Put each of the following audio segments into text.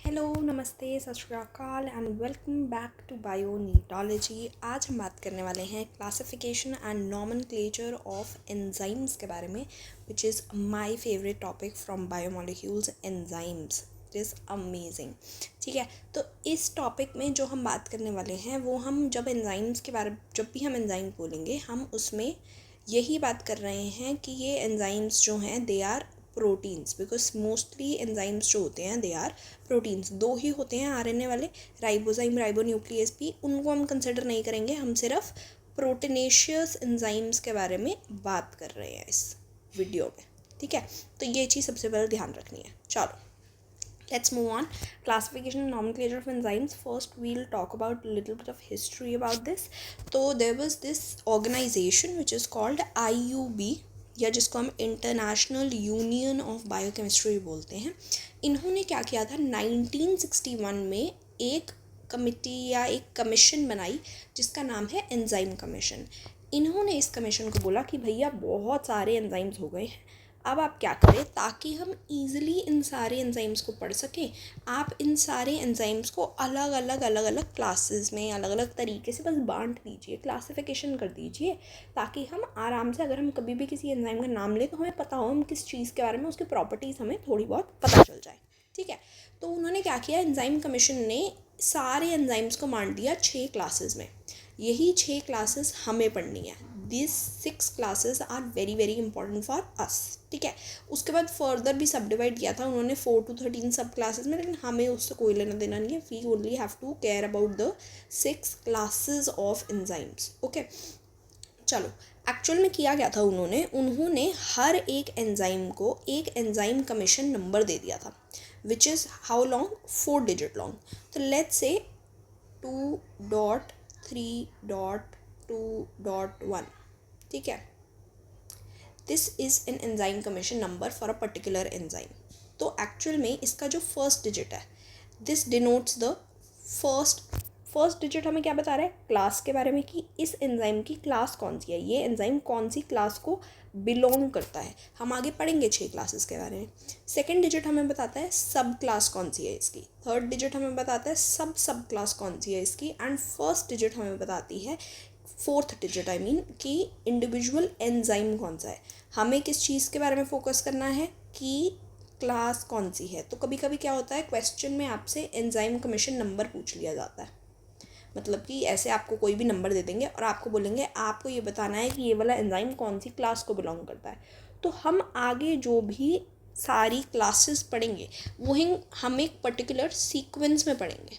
Hello, नमस्ते, सत श्री अकाल एंड वेलकम बैक टू बायोनीटोलॉजी। आज हम बात करने वाले हैं classification and nomenclature of enzymes के बारे में, which is my favourite topic from biomolecules, enzymes. It is amazing. ठीक है, तो इस टॉपिक में जो हम बात करने वाले हैं वो हम जब भी हम एंजाइम बोलेंगे हम उसमें यही बात कर रहे हैं कि ये एंजाइम्स जो हैं they are proteins, because mostly enzymes जो होते हैं दे आर प्रोटीन्स। दो ही होते हैं आरएनए वाले, राइबोजाइम, राइबोन्यूक्लियस भी, उनको हम कंसिडर नहीं करेंगे। हम सिर्फ प्रोटीनेशियस एंजाइम्स के बारे में बात कर रहे हैं इस वीडियो में। ठीक है, तो ये चीज़ सबसे पहले ध्यान रखनी है। चलो, let's move on. Classification and nomenclature of enzymes. First we'll talk about a little bit of history about this. So there was this organization which is called IUB, या जिसको हम इंटरनेशनल यूनियन ऑफ बायोकेमिस्ट्री बोलते हैं। इन्होंने क्या किया था, 1961 में एक कमिटी या एक कमीशन बनाई जिसका नाम है एंजाइम कमीशन। इन्होंने इस कमीशन को बोला कि भैया बहुत सारे एंजाइम्स हो गए हैं, अब आप क्या करें ताकि हम ईज़िली इन सारे एंजाइम्स को पढ़ सकें। आप इन सारे एंजाइम्स को अलग अलग क्लासेस में अलग अलग तरीके से बस बांट दीजिए, क्लासिफिकेशन कर दीजिए, ताकि हम आराम से अगर हम कभी भी किसी एंजाइम का नाम लें तो हमें पता हो हम किस चीज़ के बारे में, उसकी प्रॉपर्टीज़ हमें थोड़ी बहुत पता चल जाए। ठीक है, तो उन्होंने क्या किया, एंजाइम कमीशन ने सारे एंजाइम्स को बांट दिया 6 क्लासेस में। यही 6 क्लासेस हमें पढ़नी है। This 6 classes are very very important for us. ठीक है, उसके बाद फर्दर भी सब डिवाइड किया था उन्होंने 4 to 13 सब क्लासेस में, लेकिन हमें उससे कोई लेना देना नहीं है। We only have to care about the 6 classes of enzymes. Okay, चलो, एक्चुअल में किया गया था, उन्होंने हर एक एंजाइम को एक एंजाइम कमीशन नंबर दे दिया था, which is how long, 4 digit long. तो लेट्स से 2.3.2.1। ठीक है, this is an enzyme commission number for a particular enzyme. तो एक्चुअल में इसका जो फर्स्ट डिजिट है, this denotes the first digit हमें क्या बता रहा है, क्लास के बारे में, कि इस एंजाइम की क्लास कौन सी है, ये एंजाइम कौन सी क्लास को बिलोंग करता है। हम आगे पढ़ेंगे 6 क्लासेस के बारे में। सेकंड डिजिट हमें बताता है सब क्लास कौन सी है इसकी। थर्ड डिजिट हमें बताता है सब क्लास कौन सी है इसकी। एंड फर्स्ट डिजिट हमें बताती है, फोर्थ डिजिट आई मीन, कि इंडिविजुअल एंजाइम कौन सा है। हमें किस चीज़ के बारे में फोकस करना है कि क्लास कौन सी है। तो कभी कभी क्या होता है, क्वेश्चन में आपसे एंजाइम कमीशन नंबर पूछ लिया जाता है। मतलब कि ऐसे आपको कोई भी नंबर दे देंगे और आपको बोलेंगे आपको ये बताना है कि ये वाला एंजाइम कौन सी क्लास को बिलोंग करता है। तो हम आगे जो भी सारी क्लासेस पढ़ेंगे वही हम एक पर्टिकुलर सीक्वेंस में पढ़ेंगे,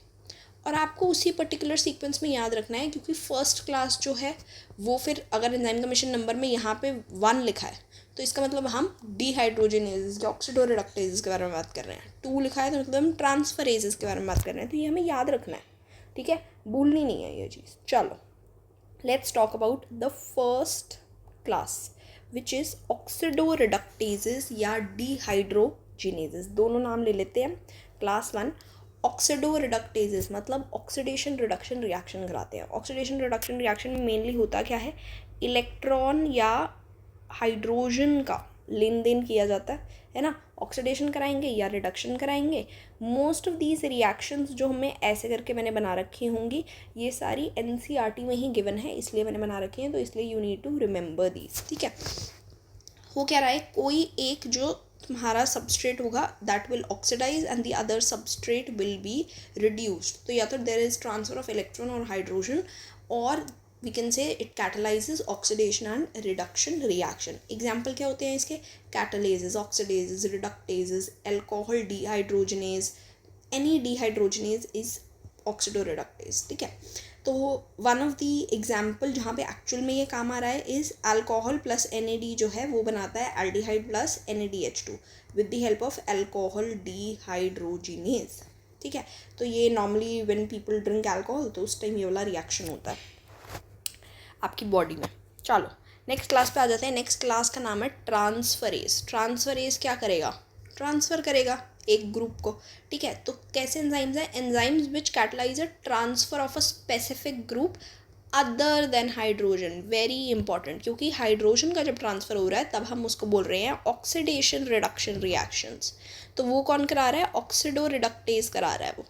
और आपको उसी पर्टिकुलर सीक्वेंस में याद रखना है, क्योंकि फर्स्ट क्लास जो है वो फिर अगर एंजाइम कमीशन नंबर में यहाँ पे 1 लिखा है तो इसका मतलब हम डिहाइड्रोजनेज या ऑक्सीडोरिडक्टेज के बारे में बात कर रहे हैं। 2 लिखा है तो मतलब हम ट्रांसफरेजेस के बारे में बात कर रहे हैं। तो ये हमें याद रखना है, ठीक है, भूलनी नहीं है ये चीज़। चलो, let's talk about the first class, which is oxidoreductases या डिहाइड्रोजिनेजेस। दोनों नाम ले लेते हैं। क्लास 1 ऑक्सीडोरिडक्टेजेस मतलब ऑक्सीडेशन रिडक्शन रिएक्शन कराते हैं। ऑक्सीडेशन रिडक्शन रिएक्शन में मेनली होता क्या है, इलेक्ट्रॉन या हाइड्रोजन का लेन देन किया जाता है ना। ऑक्सीडेशन कराएंगे या रिडक्शन कराएंगे। मोस्ट ऑफ दीज रिएक्शंस जो हमें ऐसे करके मैंने बना रखी होंगी, ये सारी एनसीईआरटी में ही गिवन है, इसलिए मैंने बना रखी हैं, तो इसलिए you need to remember these. ठीक है, हो क्या रहा है, कोई एक जो तुम्हारा सबस्ट्रेट होगा that will oxidise and the other substrate will be reduced. तो या तो there is transfer of electron और हाइड्रोजन, और we can say it catalyzes oxidation and reduction reaction. Example क्या होते हैं इसके, catalases, oxidases, reductases, alcohol dehydrogenase, any dehydrogenase is oxidoreductase। ठीक है, तो वन ऑफ द एग्जाम्पल जहाँ पे एक्चुअल में ये काम आ रहा है इज अल्कोहल प्लस NAD जो है वो बनाता है aldehyde plus NADH2 with the help of alcohol dehydrogenase. ठीक है, तो ये normally when people drink alcohol तो उस टाइम ये वाला रिएक्शन होता है आपकी बॉडी में। चलो, नेक्स्ट क्लास पे आ जाते हैं। नेक्स्ट क्लास का नाम है ट्रांसफरेज। ट्रांसफरेज क्या करेगा, ट्रांसफ़र करेगा एक ग्रुप को। ठीक है, तो कैसे एंजाइम्स हैं, enzymes which catalyse a transfer of a specific group other than hydrogen, very important, क्योंकि हाइड्रोजन का जब ट्रांसफ़र हो रहा है तब हम उसको बोल रहे हैं ऑक्सीडेशन रिडक्शन रिएक्शंस। तो वो कौन करा रहा है? ऑक्सीडो रिडक्टेज करा रहा है वो।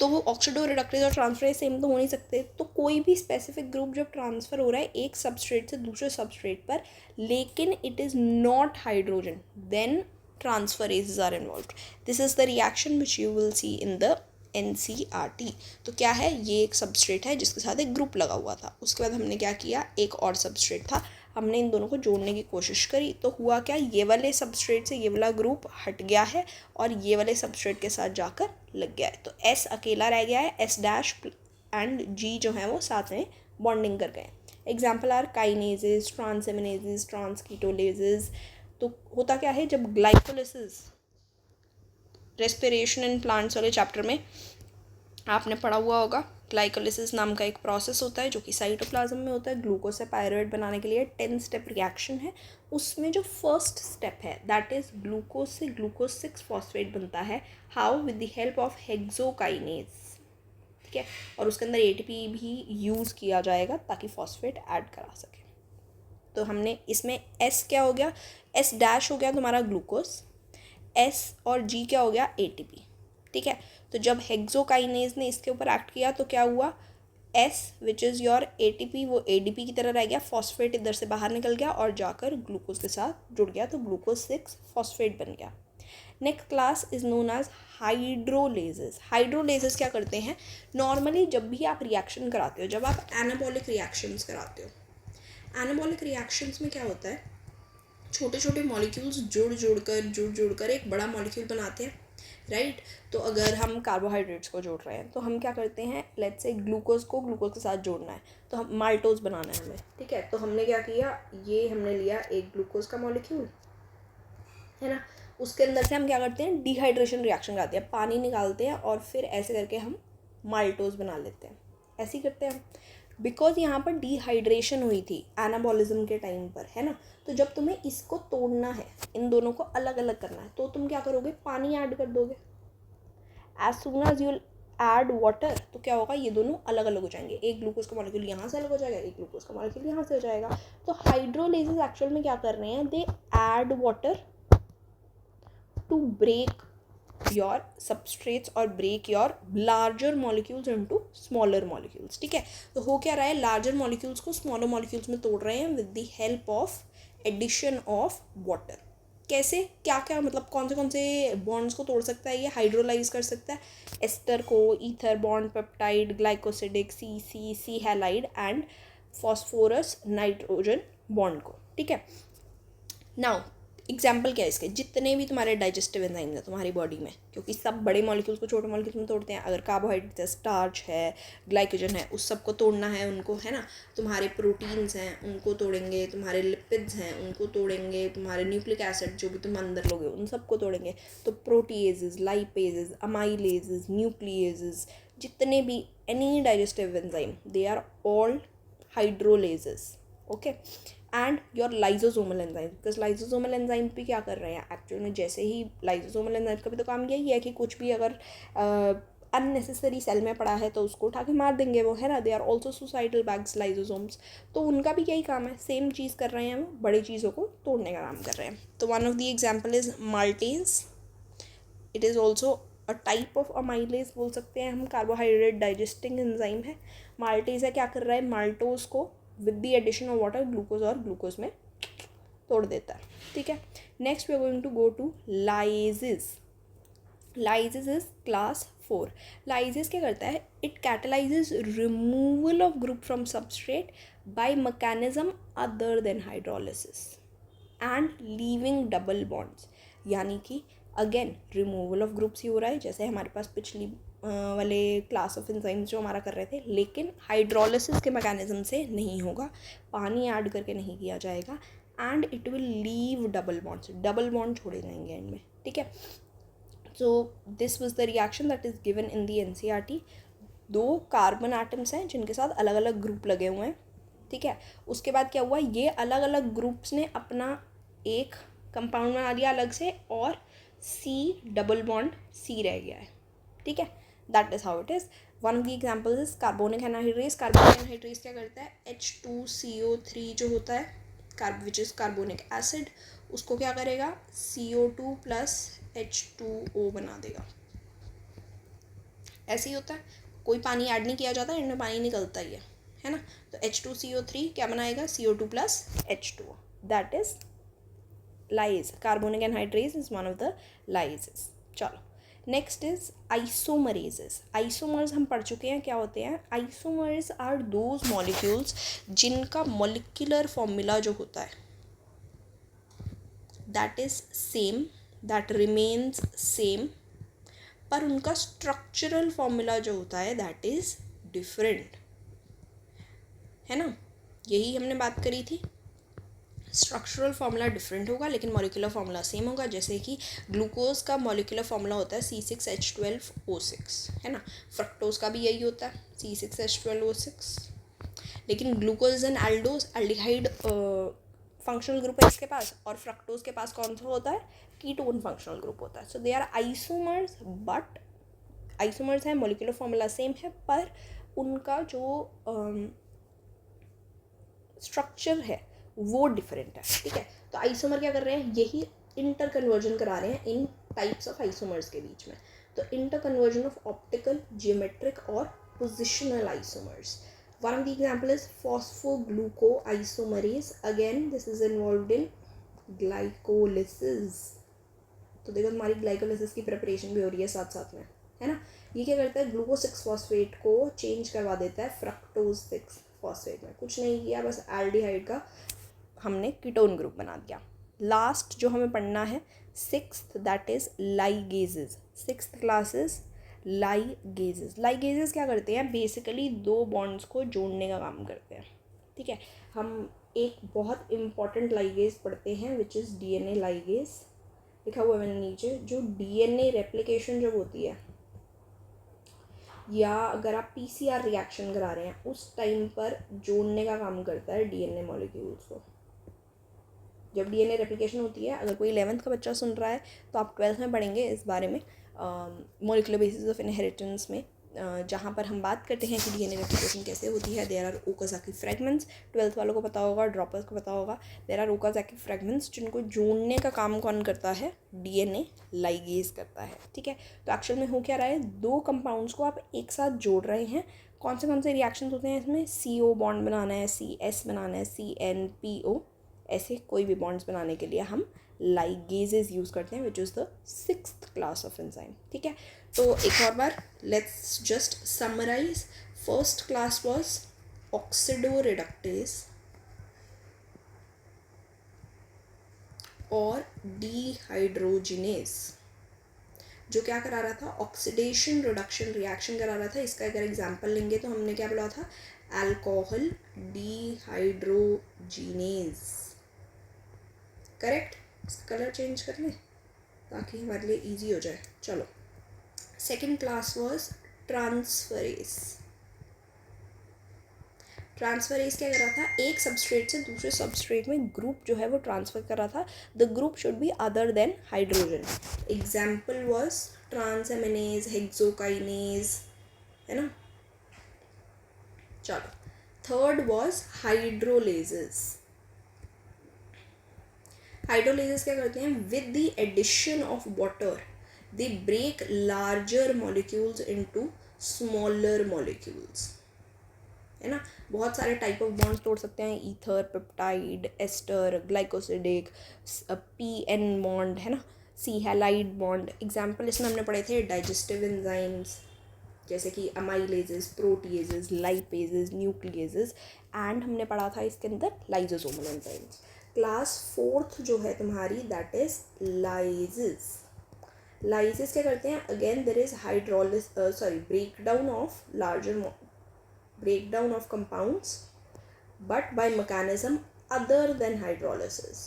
तो वो ऑक्सीडो रिडक्टेज और ट्रांसफरेज सेम तो हो नहीं सकते। तो कोई भी स्पेसिफिक ग्रुप जब ट्रांसफ़र हो रहा है एक सबस्ट्रेट से दूसरे सबस्ट्रेट पर, लेकिन it is not hydrogen, then transferases are involved. This is the reaction which you will see in the NCERT. तो क्या है, ये एक सबस्ट्रेट है जिसके साथ एक ग्रुप लगा हुआ था, उसके बाद हमने क्या किया, एक और सबस्ट्रेट था, हमने इन दोनों को जोड़ने की कोशिश करी, तो हुआ क्या, ये वाले सबस्ट्रेट से ये वाला ग्रुप हट गया है और ये वाले सबस्ट्रेट के साथ जाकर लग गया है। तो S अकेला रह गया है, S डैश एंड G जो है वो साथ में बॉन्डिंग कर गए। Example are kinases, transaminases, transketolases. तो होता क्या है, जब ग्लाइकोलिसिस रेस्पिरेशन इन प्लांट्स वाले चैप्टर में आपने पढ़ा हुआ होगा, ग्लाइकोलिसिस नाम का एक प्रोसेस होता है जो कि साइटोप्लाज्म में होता है, ग्लूकोज से पायरुवेट बनाने के लिए 10 स्टेप रिएक्शन है। उसमें जो फर्स्ट स्टेप है दैट इज़ ग्लूकोज से ग्लूकोज 6 फॉस्फेट बनता है। How? With the help of hexokinase, ठीक है, और उसके अंदर ATP भी यूज़ किया जाएगा ताकि फॉस्फेट ऐड करा सके। तो हमने इसमें S क्या हो गया, S डैश हो गया तुम्हारा ग्लूकोज, S और G क्या हो गया, ATP, ठीक है। तो जब हेक्सोकाइनेज ने इसके ऊपर एक्ट किया तो क्या हुआ, S which is your ATP वो ADP की तरह रह गया, फॉस्फेट इधर से बाहर निकल गया और जाकर ग्लूकोज के साथ जुड़ गया, तो ग्लूकोज 6 फॉस्फेट बन गया। Next class is known as hydrolases. Hydrolases क्या करते हैं, नॉर्मली जब भी आप रिएक्शन कराते हो, जब आप एनाबॉलिक रिएक्शंस कराते हो, एनाबॉलिक रिएक्शंस में क्या होता है, छोटे छोटे मॉलिक्यूल्स जुड़ कर एक बड़ा मॉलिक्यूल बनाते हैं, राइट। तो अगर हम कार्बोहाइड्रेट्स को जोड़ रहे हैं तो हम क्या करते हैं, लेट्स से ग्लूकोज को ग्लूकोज के साथ जोड़ना है, तो हम माल्टोज बनाना है हमें, ठीक है। तो हमने क्या किया, ये हमने लिया एक ग्लूकोज का मॉलिक्यूल, है ना, उसके अंदर से हम क्या करते हैं, डिहाइड्रेशन रिएक्शन कराते हैं, पानी निकालते हैं और फिर ऐसे करके हम माल्टोज बना लेते हैं, ऐसे ही करते हैं। बिकॉज यहाँ पर डिहाइड्रेशन हुई थी एनाबॉलिज्म के टाइम पर, है ना। तो जब तुम्हें इसको तोड़ना है, इन दोनों को अलग अलग करना है, तो तुम क्या करोगे, पानी ऐड कर दोगे। As soon as you add water, तो क्या होगा, ये दोनों अलग अलग हो जाएंगे, एक ग्लूकोज का मॉलिक्यूल यहाँ से अलग हो जाएगा, एक ग्लूकोज का मॉलिक्यूल यहाँ से हो जाएगा। तो हाइड्रोलेजेस एक्चुअल में क्या कर रहे हैं, they add water to break your substrates और break your larger molecules into smaller molecules, ठीक है। तो हो क्या रहा है, larger molecules को smaller molecules में तोड़ रहे हैं with the help of addition of water। कैसे, क्या क्या मतलब कौन से बॉन्ड्स को तोड़ सकता है ये, हाइड्रोलाइज कर सकता है, एस्टर को, ether bond, peptide, glycosidic, C halide and phosphorus nitrogen bond को, ठीक है। नाउ एग्जाम्पल क्या है इसके, जितने भी तुम्हारे डाइजेस्टिव एंजाइम्स हैं तुम्हारी बॉडी में, क्योंकि सब बड़े मॉलिक्यूल्स को छोटे मॉलिक्यूल्स में तोड़ते हैं, अगर कार्बोहाइड्रेट है, स्टार्च है, ग्लाइकोजन है, उस सबको तोड़ना है उनको, है ना। तुम्हारे प्रोटीन्स हैं उनको तोड़ेंगे, तुम्हारे लिपिड्स हैं उनको तोड़ेंगे, तुम्हारे न्यूक्लिक एसिड जो भी तुम अंदर लोगे उन सबको तोड़ेंगे। तो प्रोटीएजेस, लाइपेजेस, अमाइलेजेस, न्यूक्लिएजेस, जितने भी any digestive enzyme, they are all hydrolases, okay. And your lysosomal enzyme, because lysosomal enzyme भी क्या कर रहे हैं एक्चुअल में, जैसे ही लाइजोसोमल एंजाइम का भी तो काम यही है कि कुछ भी अगर अननेसेसरी सेल में पड़ा है तो उसको उठा के मार देंगे वो, है ना। They are also suicidal bags lysosomes, तो उनका भी यही काम है, सेम चीज़ कर रहे हैं वो, बड़ी चीज़ों को तोड़ने का काम कर रहे हैं। तो one of the example is maltase, it is also a type of amylase बोल सकते हैं हम, कार्बोहाइड्रेट डाइजेस्टिंग एंजाइम है। माल्टेज है क्या कर रहा है, माल्टोज को with the addition of water glucose और ग्लूकोज में तोड़ देता है, ठीक है। Next we are going to go to lyases. Lyases is class 4। Lyases क्या करता है, it catalyses removal of group from substrate bye mechanism other than hydrolysis and leaving double bonds, यानी कि अगेन रिमूवल ऑफ ग्रुप्स ही हो रहा है, जैसे हमारे पास पिछली वाले क्लास ऑफ एंजाइम्स जो हमारा कर रहे थे, लेकिन हाइड्रोलिसिस के मैकेनिज्म से नहीं होगा, पानी ऐड करके नहीं किया जाएगा, and it will leave double bonds, double bond छोड़े जाएंगे एंड में, ठीक है। So this was the reaction that is given in the NCERT। 2 carbon atoms हैं जिनके साथ अलग अलग ग्रुप लगे हुए हैं, ठीक है। उसके बाद क्या हुआ, ये अलग अलग ग्रुप्स ने अपना एक कंपाउंड बना दिया अलग से, और C डबल बॉन्ड C रह गया है, ठीक है। That is how it is. One of the examples is carbonic anhydrase. Carbonic anhydrase क्या करता है, H2CO3 जो होता है विच इज़ कार्बोनिक एसिड, उसको क्या करेगा, CO2 प्लस H2O बना देगा. ऐसे ही होता है, कोई पानी ऐड नहीं किया जाता, इनमें पानी निकलता ही है ना. तो H2CO3 क्या बनाएगा, CO2 plus H2O. That is lyase. Carbonic anhydrase is one of the lyases. चलो नेक्स्ट इज आइसोमरेजेस. आइसोमर्स हम पढ़ चुके हैं क्या होते हैं. आइसोमर्स आर दोज मॉलिक्यूल्स जिनका मॉलिक्यूलर फॉर्मूला जो होता है that is same, that remains same, पर उनका स्ट्रक्चरल फॉर्मूला जो होता है दैट इज डिफरेंट, है ना. यही हमने बात करी थी. स्ट्रक्चरल फार्मूला डिफरेंट होगा लेकिन मॉलिक्यूलर फार्मूला सेम होगा. जैसे कि ग्लूकोज का मॉलिक्यूलर फार्मूला होता है C6H12O6, है ना. फ्रक्टोज का भी यही होता है C6H12O6. लेकिन glucose and aldose aldehyde functional group है इसके पास, और फ्रक्टोज के पास कौन सा होता है, कीटोन फंक्शनल ग्रुप होता है. So they are isomers, but isomers है, मॉलिक्यूलर फार्मूला सेम है, पर उनका जो स्ट्रक्चर है वो डिफरेंट है. ठीक है, तो आइसोमर क्या कर रहे हैं, यही इंटर कन्वर्जन करा रहे हैं इन टाइप्स ऑफ आइसोमर्स के बीच में. तो inter conversion of optical, geometric और positional isomers. One of the example is phosphogluco isomerase. Again this is involved in glycolysis. तो देखो हमारी ग्लाइकोलिसिस की प्रिपरेशन भी हो रही है साथ साथ में, है ना. ये क्या करता है, ग्लूकोज 6 फॉस्फेट को चेंज करवा देता है फ्रक्टोज 6 फॉस्फेट में. कुछ नहीं किया, बस एल्डिहाइड का हमने कीटोन ग्रुप बना दिया. लास्ट जो हमें पढ़ना है sixth, that is ligases. Sixth class is ligases. Ligases क्या करते हैं, बेसिकली दो बॉन्ड्स को जोड़ने का काम करते हैं. ठीक है, हम एक बहुत इंपॉर्टेंट लाइगेज पढ़ते हैं विच इज़ DNA लाइगेज. लिखा हुआ है मैंने नीचे. जो DNA रेप्लिकेशन जब होती है, या अगर आप PCR रिएक्शन करा रहे हैं, उस टाइम पर जोड़ने का काम करता है DNA मॉलिक्यूल्स को. जब DNA रेप्लिकेशन होती है, अगर कोई 11th का बच्चा सुन रहा है तो आप 12th में पढ़ेंगे इस बारे में, मॉलिक्यूलर बेसिस ऑफ इनहेरिटेंस में, जहाँ पर हम बात करते हैं कि DNA रेप्लिकेशन कैसे होती है. There are Okazaki fragments. 12th वालों को पता होगा, ड्रॉपर्स को पता होगा. देयर आर ओकाज़ाकी फ्रेगमेंट्स जिनको जोड़ने का काम कौन करता है, DNA लाइगेज करता है. ठीक है, तो एक्चुअल में हो क्या रहा है, दो कंपाउंड्स को आप एक साथ जोड़ रहे हैं. कौन से रिएक्शंस होते हैं इसमें, CO बॉन्ड बनाना है, CS बनाना है, CNPO, ऐसे कोई भी बॉन्ड्स बनाने के लिए हम लाइगेजेस यूज़ करते हैं, which is the sixth class of enzyme. ठीक है, तो एक और बार let's just summarise. First class was oxidoreductase और डिहाइड्रोजिनेज, जो क्या करा रहा था, ऑक्सीडेशन रिडक्शन रिएक्शन करा रहा था. इसका अगर एग्जांपल लेंगे तो हमने क्या बोला था, अल्कोहल डिहाइड्रोजिनेज. करेक्ट. इसका कलर चेंज कर लें ताकि हमारे लिए इजी हो जाए. चलो, second class was transferase. Transferase क्या कर रहा था, एक सबस्ट्रेट से दूसरे सबस्ट्रेट में ग्रुप जो है वो ट्रांसफ़र कर रहा था. The group should be other than hydrogen. Example was transaminase, hexokinase, है ना. चलो, थर्ड वाज हाइड्रोलेजेस. हाइड्रोलेजेस क्या करते हैं, with the addition of water they break larger molecules into smaller molecules, है ना. बहुत सारे टाइप ऑफ बॉन्ड्स तोड़ सकते हैं, ether, peptide, ester, glycosidic, PN bond, है ना, C हैलाइड बॉन्ड. एग्जाम्पल इसमें हमने पढ़े थे डाइजेस्टिव एंजाइम्स जैसे कि अमाइलेजेस, प्रोटीएजेस, लाइपेजेस, न्यूक्लिएजेस, एंड हमने पढ़ा था इसके अंदर लाइजोसोमल एंजाइम्स. क्लास फोर्थ जो है तुम्हारी दैट इज लाइजेस. लाइजेस क्या करते हैं, again there is breakdown of compounds but by mechanism other than hydrolysis,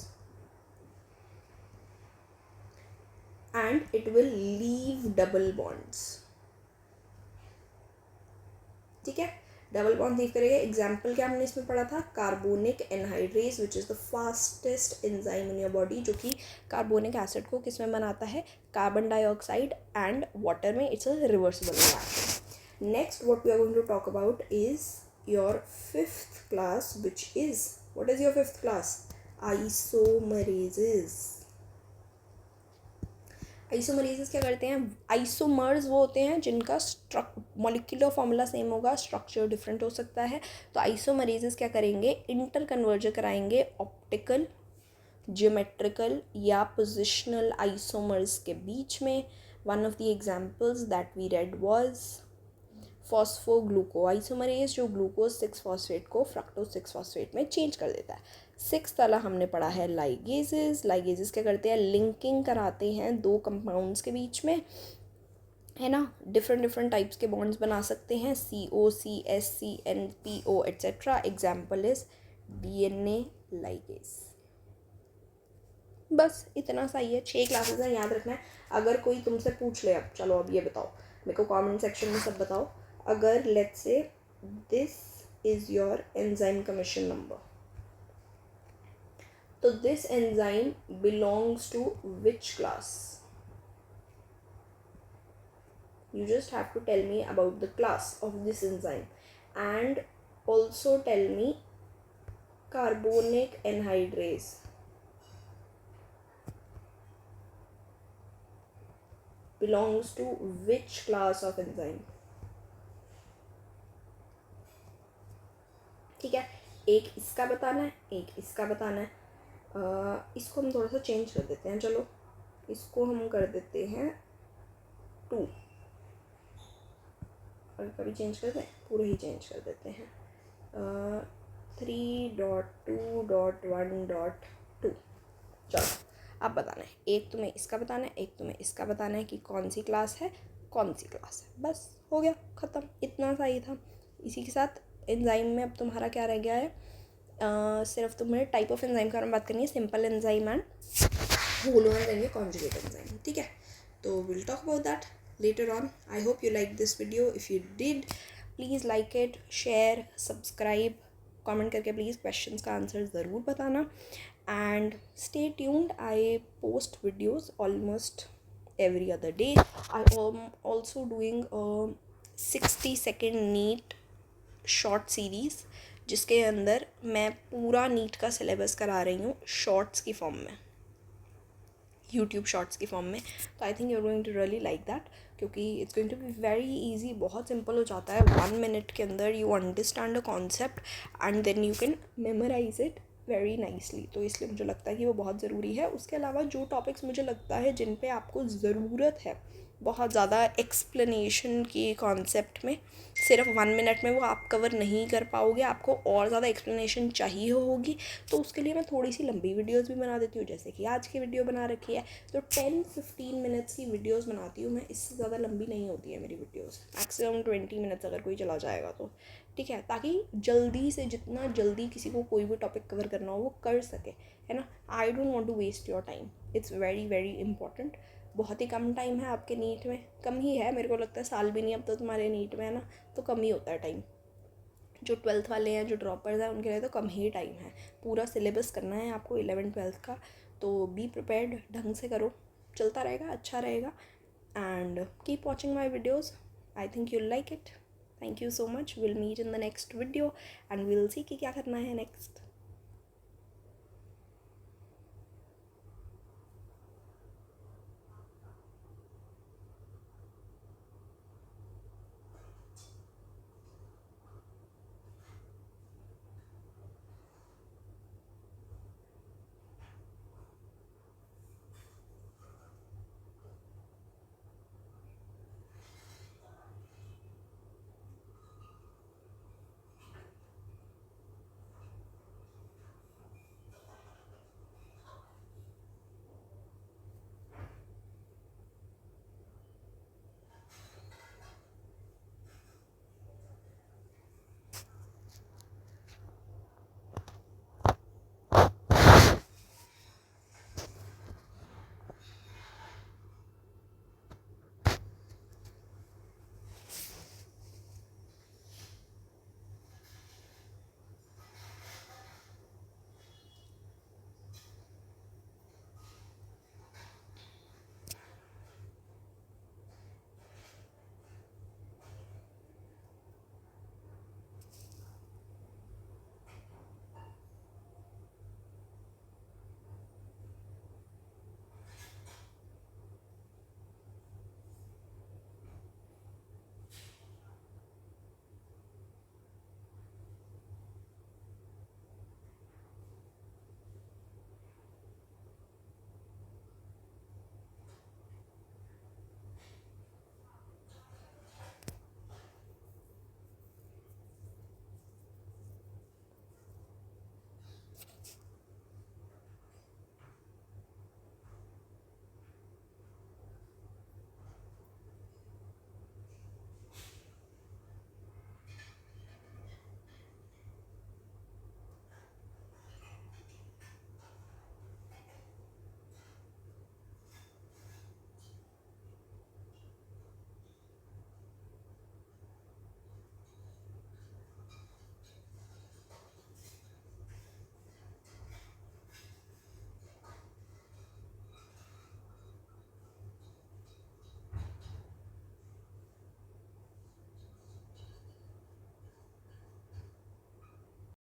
and it will leave double bonds. ठीक है, डबल बॉन्ड लीव करेगा। एग्जाम्पल क्या हमने इसमें पढ़ा था, carbonic anhydrase which is the fastest enzyme in your body, जो कि कार्बोनिक एसिड को किस में बनाता है, कार्बन डाइऑक्साइड एंड वाटर में। It's a reversible reaction. Next what we are going to talk about is your fifth class, which is, what is your fifth class, isomerases. Isomerases क्या करते हैं, isomers वो होते हैं जिनका मॉलिक्यूलर फॉर्मूला सेम होगा, structure different हो सकता है। तो आइसोमरेजेस क्या करेंगे, इंटर कन्वर्जन कराएंगे ऑप्टिकल, ज्योमेट्रिकल या पोजिशनल आइसोमर्स के बीच में। One of the examples that we read was phosphogluco isomerase, जो ग्लूकोज 6-फॉस्फेट को फ्रक्टोज 6-फॉस्फेट में चेंज कर देता है। सिक्स्थ वाला हमने पढ़ा है लाइगेजेस। लाइगेजेस क्या करते हैं, लिंकिंग कराते हैं दो कंपाउंड्स के बीच में, है ना। डिफरेंट टाइप्स के बॉन्ड्स बना सकते हैं, COCS, CNPO etcetera. Example is DNA ligase. बस इतना सा ही है, 6 क्लासेस है, याद रखना है। अगर कोई तुमसे पूछ ले, अब चलो अब ये बताओ मेरे को, कमेंट सेक्शन में सब बताओ, अगर let's say this is your enzyme commission number, तो this enzyme belongs to which class? You just have to tell me about the class of this enzyme and also tell me carbonic anhydrase belongs to which class of enzyme? ठीक है, एक इसका बताना है, एक इसका बताना है। इसको हम थोड़ा सा चेंज कर देते हैं, चलो इसको हम कर देते हैं 2, और कभी चेंज करते हैं, पूरे ही चेंज कर देते हैं, 3.2.1.2। चलो अब बताना है, एक तुम्हें इसका बताना है, एक तुम्हें इसका बताना है कि कौन सी क्लास है, कौन सी क्लास है। बस हो गया, ख़त्म, इतना सा ही था। इसी के साथ एंजाइम में अब तुम्हारा क्या रह गया है, सिर्फ तुम्हें टाइप ऑफ एंजाइम के बारे में बात करनी है, simple enzyme and whole enzyme, conjugate enzyme. ठीक है, तो we'll talk about that later on. I hope you liked this video. If you did, please like it, share, subscribe, comment करके please questions का आंसर ज़रूर बताना, and stay tuned. I post videos almost every other day. I am also doing a 60-second NEET short series, जिसके अंदर मैं पूरा NEET का syllabus करा रही हूँ शॉर्ट्स की फॉर्म में, यूट्यूब शॉर्ट्स की फॉर्म में। तो I think you are going to really like that, क्योंकि it's going to be very easy, बहुत सिंपल हो जाता है। 1 मिनट के अंदर you understand a concept and then you can memorise it very nicely. तो इसलिए मुझे लगता है कि वो बहुत ज़रूरी है। उसके अलावा जो टॉपिक्स मुझे लगता है जिन पे आपको ज़रूरत है बहुत ज़्यादा एक्सप्लेनेशन की कॉन्सेप्ट में, सिर्फ 1 मिनट में वो आप कवर नहीं कर पाओगे, आपको और ज़्यादा एक्सप्लेनेशन चाहिए होगी, तो उसके लिए मैं थोड़ी सी लंबी वीडियोस भी बना देती हूँ, जैसे कि आज की वीडियो बना रखी है। तो 10-15 मिनट्स की वीडियोस बनाती हूँ मैं, इससे ज़्यादा लंबी नहीं होती है मेरी वीडियोस, मैक्सिमम 20 मिनट्स अगर कोई चला जाएगा तो। ठीक है, ताकि जल्दी से, जितना जल्दी किसी को कोई भी टॉपिक कवर करना हो वो कर सके, है ना। I don't want to waste your time, it's very very important. बहुत ही कम टाइम है आपके नीट में, कम ही है, मेरे को लगता है साल भी नहीं अब तो तुम्हारे नीट में, है ना, तो कम ही होता है टाइम। जो 12th वाले हैं, जो ड्रॉपर्स हैं, उनके लिए तो कम ही टाइम है। पूरा सिलेबस करना है आपको 11th-12th का, तो बी प्रिपेयर्ड, ढंग से करो, चलता रहेगा, अच्छा रहेगा। And keep watching my videos, I think you'll like it. Thank you so much, we'll meet in the next video and we'll see कि क्या करना है नेक्स्ट।